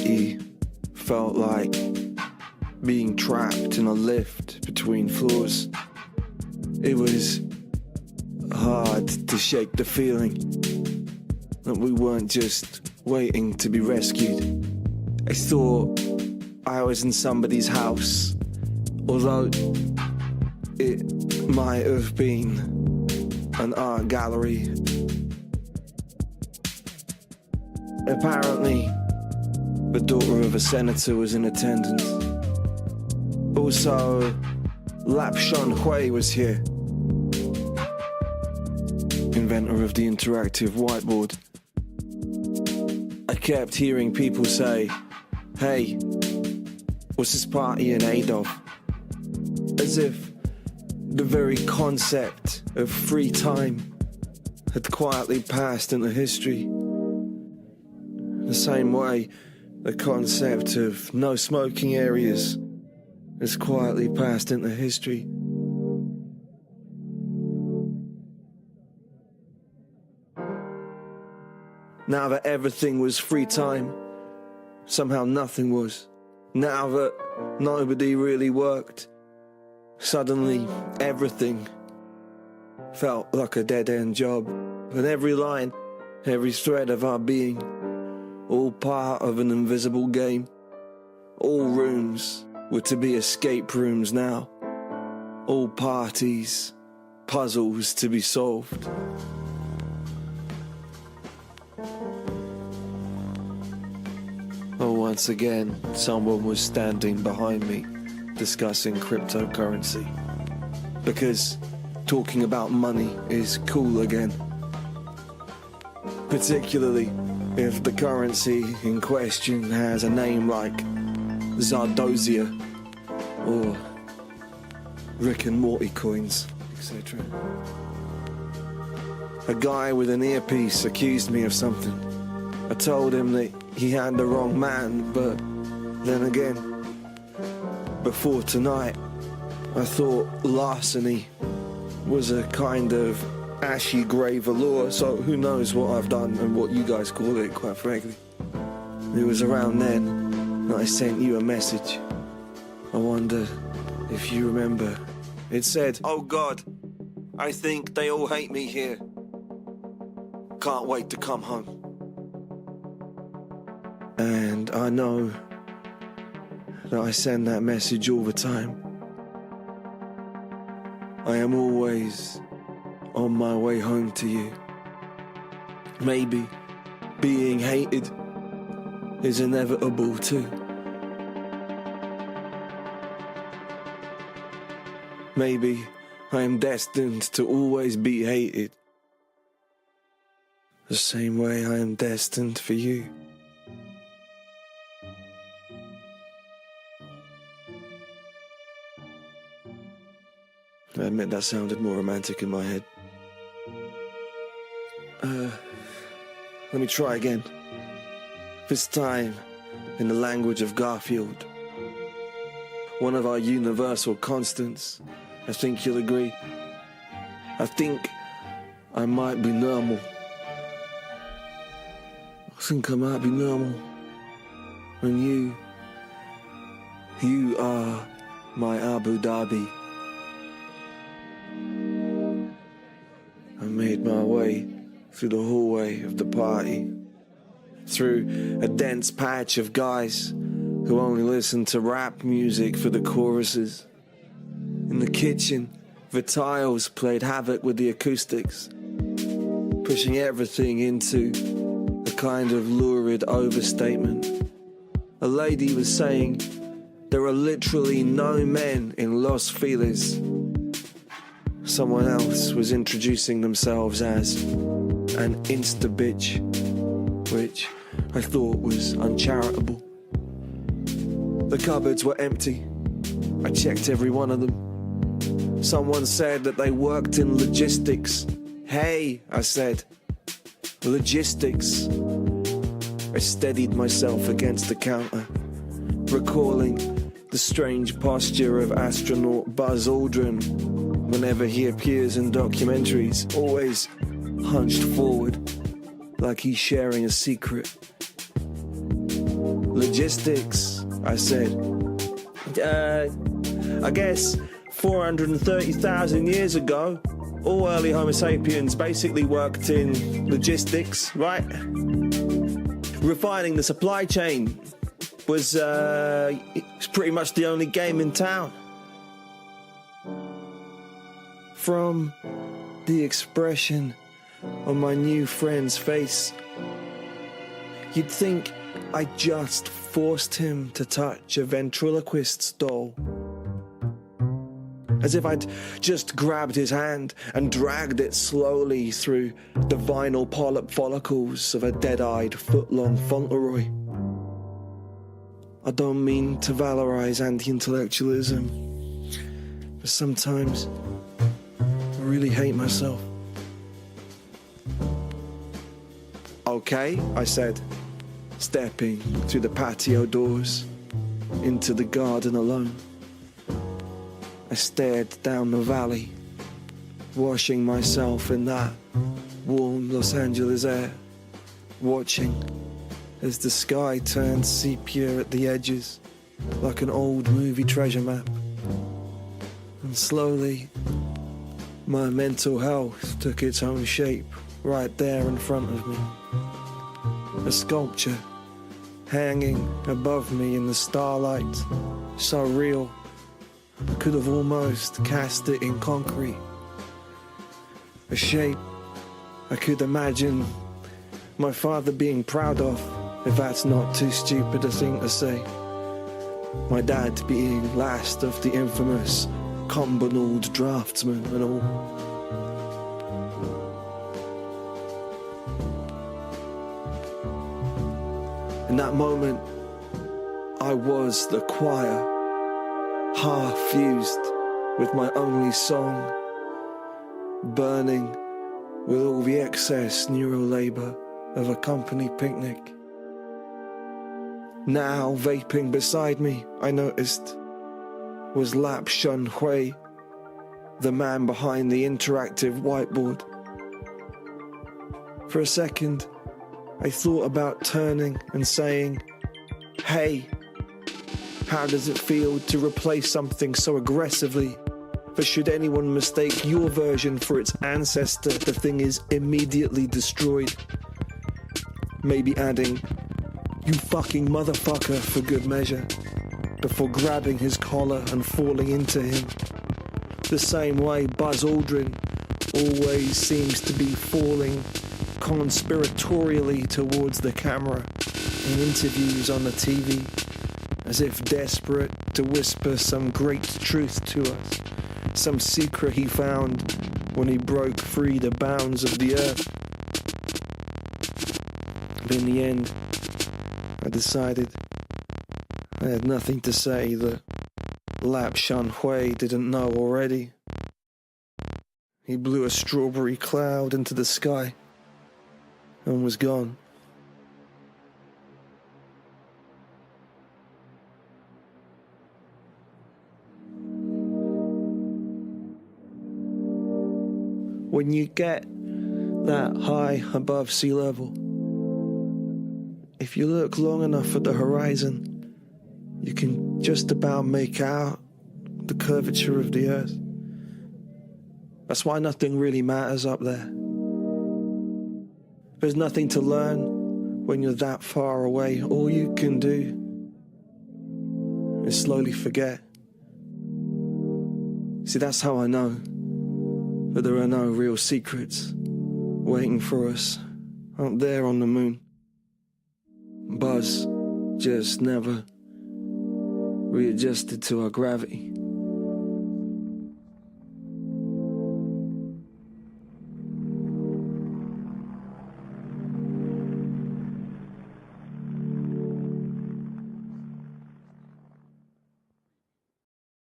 party felt like being trapped in a lift between floors. It was hard to shake the feeling that we weren't just waiting to be rescued. I thought I was in somebody's house, although it might have been an art gallery. Apparently, the daughter of a senator was in attendance. Also, Lap Shun Hui was here, inventor of the interactive whiteboard. I kept hearing people say, "Hey, what's this party in aid of?" As if the very concept of free time had quietly passed into history. The same way the concept of no smoking areas has quietly passed into history. Now that everything was free time, somehow nothing was. Now that nobody really worked, suddenly everything felt like a dead-end job. And every line, every thread of our being, all part of an invisible game. All rooms were to be escape rooms now. All parties, puzzles to be solved. Oh, once again, someone was standing behind me, discussing cryptocurrency. Because talking about money is cool again. Particularly if the currency in question has a name like Zardosia or Rick and Morty coins, etc. A guy with an earpiece accused me of something. I told him that he had the wrong man, but then again, before tonight, I thought larceny was a kind of ashy grey velour, so who knows what I've done and what you guys call it, quite frankly. It was around then that I sent you a message. I wonder if you remember. It said, "Oh God, I think they all hate me here. Can't wait to come home." And I know that I send that message all the time. I am always on my way home to you. Maybe being hated is inevitable too. Maybe I am destined to always be hated, the same way I am destined for you. I admit that sounded more romantic in my head. Let me try again. This time in the language of Garfield. One of our universal constants. I think you'll agree. I think I might be normal. I think I might be normal. And you are my Abu Dhabi. I made my way through the hallway of the party, through a dense patch of guys who only listened to rap music for the choruses. In the kitchen, the tiles played havoc with the acoustics, pushing everything into a kind of lurid overstatement. A lady was saying, "There are literally no men in Los Feliz." Someone else was introducing themselves as an insta-bitch, which I thought was uncharitable. The cupboards were empty. I checked every one of them. Someone said that they worked in logistics. "Hey," I said, "logistics." I steadied myself against the counter, recalling the strange posture of astronaut Buzz Aldrin whenever he appears in documentaries, always hunched forward, like he's sharing a secret. Logistics, I said. I guess 430,000 years ago, all early Homo sapiens basically worked in logistics, right? Refining the supply chain was pretty much the only game in town. From the expression on my new friend's face, you'd think I just forced him to touch a ventriloquist's doll. As if I'd just grabbed his hand and dragged it slowly through the vinyl polyp follicles of a dead-eyed foot-long Fauntleroy. I don't mean to valorize anti-intellectualism, but sometimes I really hate myself. Okay, I said, stepping through the patio doors into the garden alone. I stared down the valley, washing myself in that warm Los Angeles air, watching as the sky turned sepia at the edges like an old movie treasure map. And slowly, my mental health took its own shape right there in front of me. A sculpture hanging above me in the starlight, so real I could have almost cast it in concrete. A shape I could imagine my father being proud of, if that's not too stupid a thing to say. My dad being last of the infamous Cumbernauld draftsman and all. In that moment, I was the choir, half fused with my only song, burning with all the excess neural labor of a company picnic. Now vaping beside me, I noticed, was Lap Shun Hui, the man behind the interactive whiteboard. For a second, I thought about turning and saying, "Hey, how does it feel to replace something so aggressively that should anyone mistake your version for its ancestor, the thing is immediately destroyed?" Maybe adding, "You fucking motherfucker," for good measure, before grabbing his collar and falling into him. The same way Buzz Aldrin always seems to be falling conspiratorially towards the camera in interviews on the TV, as if desperate to whisper some great truth to us, some secret he found when he broke free the bounds of the earth. But in the end, I decided I had nothing to say that Lap Shun Hui didn't know already. He blew a strawberry cloud into the sky and was gone. When you get that high above sea level, if you look long enough at the horizon, you can just about make out the curvature of the earth. That's why nothing really matters up there. There's nothing to learn when you're that far away. All you can do is slowly forget. See, that's how I know that there are no real secrets waiting for us up there on the moon. Buzz just never readjusted to our gravity.